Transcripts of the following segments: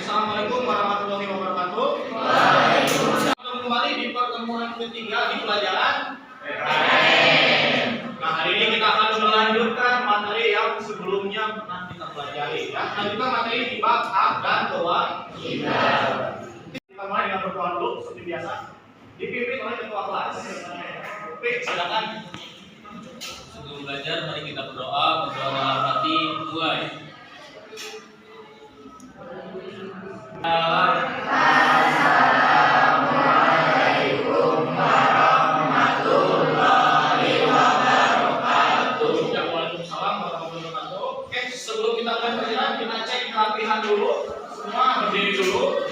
Assalamualaikum warahmatullahi wabarakatuh. Waalaikumsalam. Kembali di pertemuan ketiga di pelajaran PKN. Nah, hari ini kita akan melanjutkan materi yang sebelumnya pernah kita pelajari. Ya, lanjutkan materi di bab hak dan kewajiban. Kita mulai dengan berdoa dulu seperti biasa. Dipimpin oleh ketua kelas. Oke, silakan. Sebelum belajar, mari kita berdoa dalam hati dua ya. Assalamualaikum warahmatullahi wabarakatuh. Waalaikumsalam warahmatullahi wabarakatuh. Oke, sebelum kita belajar, kita cek kerapihan dulu. Semua berdiri dulu.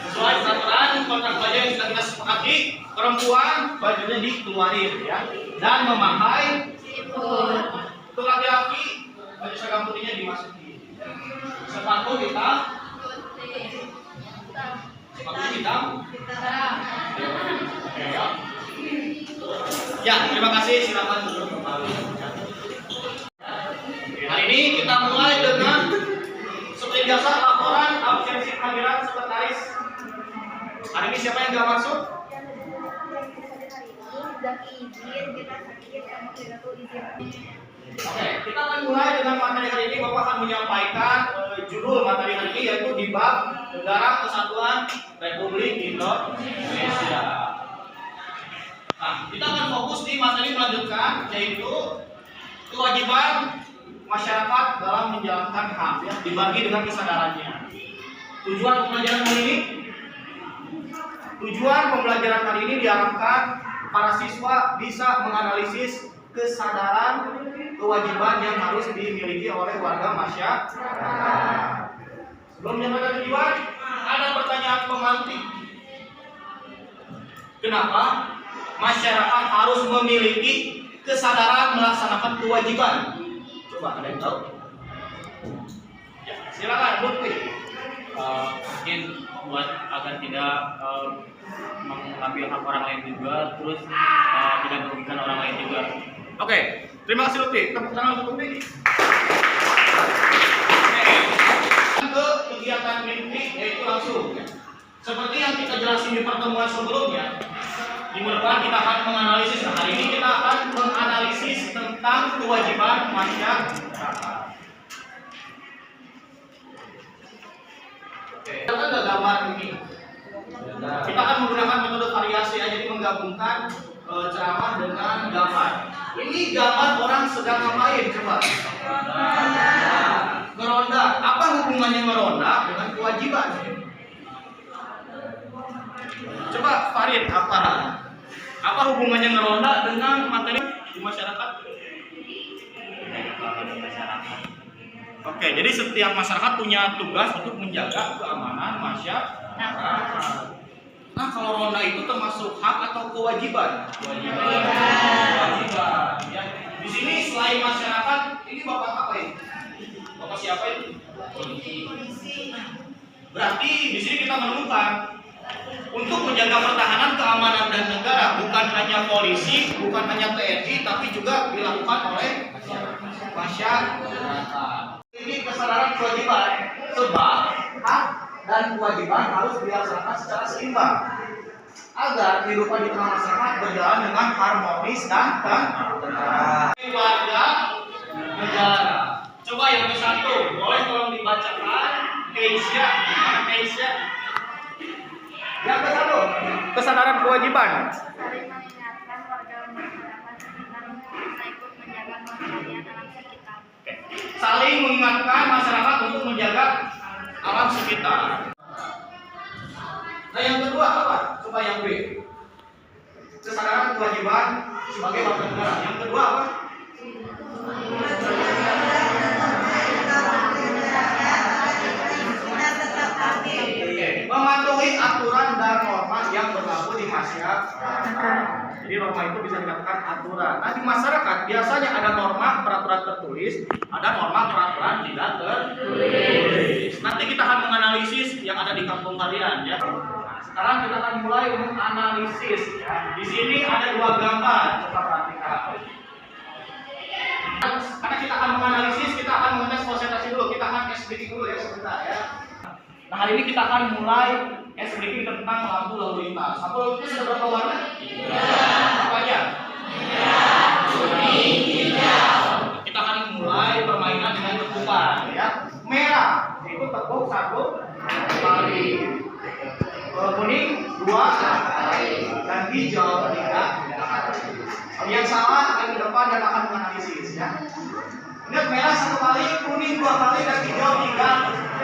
Sesuai peraturan kontrak baju yang sudah kita sepakati, perempuan bajunya dikeluarin ya, dan memakai untuk laki-laki baju seragam putihnya dimasuki. Sepatu hitam. Sepatu hitam. Oke, ya. Ya, terima kasih. Silakan duduk kembali. Hari ini kita mulai dengan seperti biasa laporan absensi kehadiran sekretaris. Hari ini siapa yang nggak masuk? Oke, kita akan mulai dengan materi hari ini. Bapak akan menyampaikan judul materi hari ini, yaitu di bab Negara Kesatuan Republik Indonesia. Nah, kita akan fokus di materi melanjutkan, yaitu kewajiban masyarakat dalam menjalankan hak, ya, dibagi dengan kesadarannya. Tujuan pembelajaran hari ini, diharapkan para siswa bisa menganalisis kesadaran kewajiban yang harus dimiliki oleh warga masyarakat. Sebelum menyampaikan tujuan, ada pertanyaan pemantik. Kenapa masyarakat harus memiliki kesadaran melaksanakan kewajiban? Coba ada yang tahu? Ya, silakan, Lutfi. Mungkin buat agar tidak mengambil hak orang lain juga, terus tidak merugikan orang lain juga. Oke, terima kasih Lutfi. Tepuk tangan untuk Lutfi. Ke kegiatan mimpi, yaitu langsung. Seperti yang kita jelasin di pertemuan sebelumnya, minggu depan kita akan menganalisis. Nah, hari ini kita akan menganalisis tentang kewajiban masyarakat. Oke, kita kan ada gambar ini. Kita akan menggunakan metode variasi aja, jadi menggabungkan ceramah dengan gambar. Ini gambar orang sedang ngapain, coba? Ngeronda. Apa hubungannya ngeronda dengan kewajiban? Coba Farid, apa hubungannya ngeronda dengan materi di masyarakat? Oke, jadi setiap masyarakat punya tugas untuk menjaga keamanan masyarakat. Nah, kalau ronda itu termasuk hak atau kewajiban? Kewajiban. Ya. Di sini selain masyarakat, ini bapak apa ini? Bapak siapa itu? Polisi. Berarti di sini kita menemukan untuk menjaga pertahanan keamanan dan negara bukan hanya polisi, bukan hanya TNI, tapi juga dilakukan oleh masyarakat. Ini kesadaran kewajiban, sebab hak dan kewajiban harus dilaksanakan secara seimbang agar kehidupan di tengah masyarakat berjalan dengan harmonis dan benar. Warga negara. Coba yang ke satu, boleh tolong dibacakan. Keisha, mana Keisha? Yang ke satu, kesadaran kewajiban. Saling mengingatkan warga masyarakat tentang bisa ikut menjaga kelestarian alam sekitar. Saling mengingatkan masyarakat untuk menjaga alam sekitar. Nah, yang kedua apa? Coba yang B. Kesadaran kewajiban sebagai warga negara. Yang kedua apa? Mematuhi aturan dan norma yang berlaku di masyarakat. Jadi norma itu bisa dikatakan aturan. Nah, di masyarakat biasanya ada norma peraturan tertulis, ada norma peraturan tidak tertulis. Nanti kita akan menganalisis yang ada di kampung kalian ya. Nah, sekarang kita akan mulai menganalisis ya. Di sini ada dua gambar, coba perhatikan. Karena kita akan menganalisis, kita akan mengetes konsentrasi dulu, kita akan SBT dulu ya sebentar ya. Nah, hari ini kita akan mulai briefing tentang lampu lalu lintas. Lampu lalu lintas ada berapa warna? Apa aja? Kuning, hijau. Kita akan mulai permainan dengan tepungkan, ya. Merah itu tepung 1 kali. Kuning 2 kali. Dan hijau 3 kali. Yang salah akan ke depan dan akan menganalisis, ya. Ingat, merah 1 kali, kuning 2 kali, dan hijau 3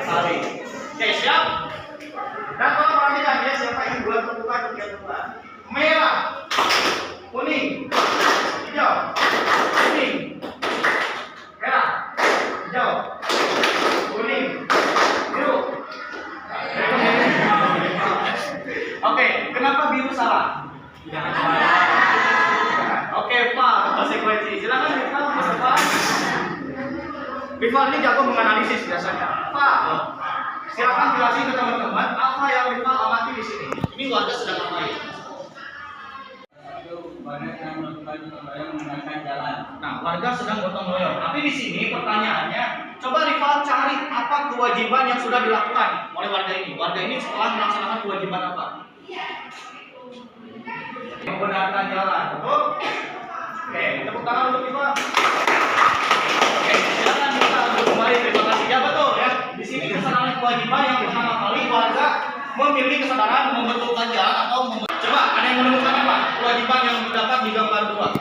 kali. Oke, siap? Dan tolong perhatikan ya, siapa yang buat tepungkan tepungkan. Merah, kuning, hijau, kuning, merah, hijau, kuning, biru. Oke, kenapa biru salah? Oke, Pak, konsekuensi. Silakan Rival, Mas Pak. Rival ini jago menganalisis biasanya. Pak, silakan jelasin ke teman-teman apa yang Rival amati di sini. Ini warga sedang ngapain? Banyak yang menggunakan jalan. Nah, warga sedang gotong royong. Tapi di sini pertanyaannya, coba Rival cari apa kewajiban yang sudah dilakukan oleh warga ini. Warga ini setelah melaksanakan kewajiban apa? Membenarkan jalan, betul? Oke, tepuk tangan untuk Rival. Oke, silakan kita kembali. Terima kasih. Ya betul ya. Di sini kesadaran kewajiban yang pertama kali warga memiliki kesadaran membetulkan jalan atau coba ada yang menemukan apa? Kewajiban yang terdapat di gambar 2.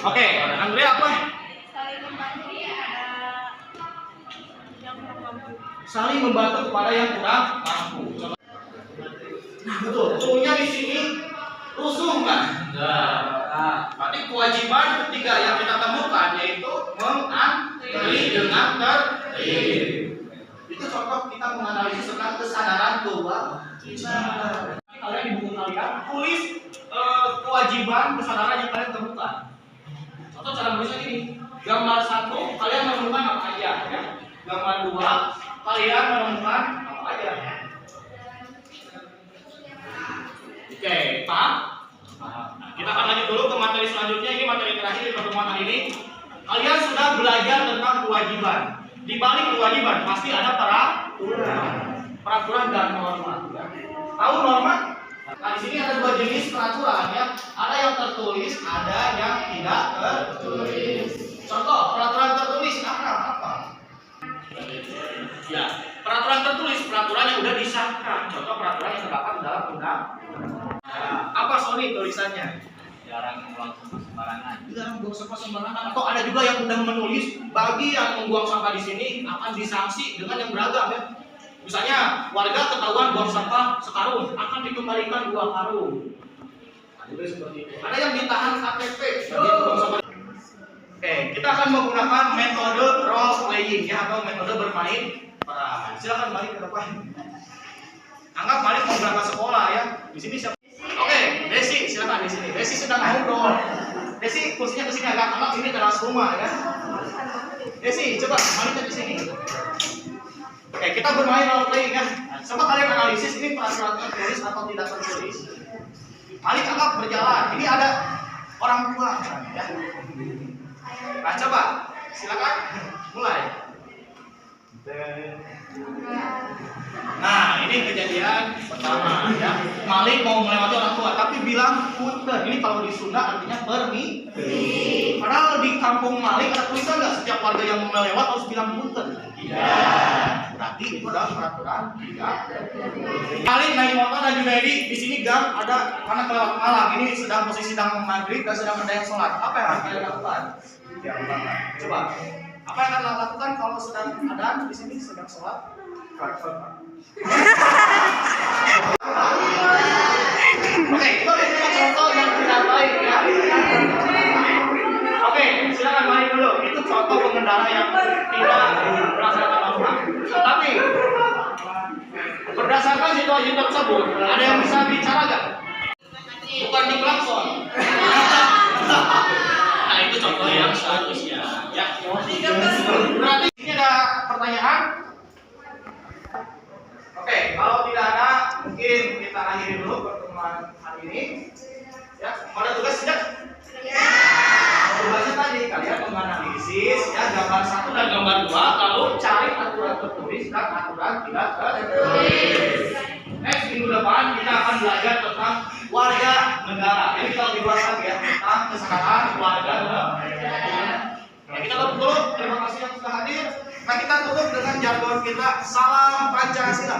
Oke, Andrea apa? Saling membantu yang kurang mampu. Saling membantu kepada yang kurang mampu. Coba. Nah, betul. Contohnya di sini rusuh kan? Nah, berarti kewajiban ketiga yang kita temukan yaitu mengantri dengan tertib. Itu contoh kita menganalisis tentang kesadaran kewajiban. Kalian di buku kalian tulis kewajiban kesadaran yang kalian temukan. Contoh cara menulisnya ini. Gambar 1 kalian menemukan apa aja ya? Gambar 2 kalian menemukan apa aja? Oke, paham? Nah, kita akan lanjut dulu ke materi selanjutnya. Ini materi terakhir di pertemuan hari ini. Kalian sudah belajar tentang kewajiban. Di balik kewajiban pasti ada peraturan dan norma. Ya. Tahu norma? Nah, di sini ada 2 jenis peraturan ya. Ada yang tertulis, ada yang tidak tertulis. Contoh peraturan tertulis apa? Ya, peraturan tertulis peraturan yang sudah disahkan. Contoh peraturan yang terdapat dalam undang. Apa Sony tulisannya? Jarang membuang sampah sembarangan. Jarang membuang sampah sembarangan. Atau ada juga yang sudah menulis bagi yang membuang sampah di sini akan disanksi dengan yang beragam ya. Misalnya warga ketahuan buang sampah sekarung akan dikembalikan 2 karung. Nah, juga seperti itu. Ada yang ditahan KTP bagi buang sampah. Oke, kita akan menggunakan metode role playing ya atau metode bermain peran. Silakan balik ke depan. Anggap balik mau berangkat sekolah ya. Di sini siapa? Oke, Desi, silakan di sini. Desi sedang ngobrol. Desi kursinya ke sini agak anggap ini teras rumah ya. Desi, coba balik ke sini. Oke, kita bermain role playing ya. Coba kalian analisis ini peraturan tertulis atau tidak tertulis. Balik anggap berjalan. Ini ada orang tua misalnya ya. Nah, coba silakan mulai. Nah, ini kejadian pertama ya. Malik mau melewati orang tua tapi bilang punten. Ini kalau di Sunda artinya permisi. Padahal di kampung Malik ada tulisan nggak setiap warga yang mau melewat harus bilang punten? Tidak. Berarti itu adalah peraturan tidak. Malik naik motor dan Junaidi di sini gang ada karena kelewat malam. Ini sedang posisi sedang maghrib dan sedang ada yang sholat. Apa yang akan kalian lakukan? Ya, coba. Apa yang akan lakukan kalau sedang ada di sini sedang sholat? Oke, itu adalah contoh yang tidak baik ya. Oke, silakan balik dulu. Itu contoh pengendara yang tidak melaksanakan norma. Tapi berdasarkan situasi tersebut, ada yang bisa bicara nggak? Bukan di klakson. Nah, itu contoh yang seharusnya. Ya. Berarti ini ada pertanyaan. Oke, kalau tidak ada, mungkin kita akhiri dulu pertemuan hari ini. Ya, ada tugas tidak? Ya. Tugasnya tadi kalian menganalisis ya gambar 1 dan gambar 2, lalu tertulis dan aturan tidak tertulis. Next minggu depan kita akan belajar tentang warga negara. Jadi kita lebih luas lagi ya tentang kesetaraan warga negara. Ya, kita tutup dulu. Terima kasih yang sudah hadir. Nah kita tutup dengan jargon kita salam Pancasila.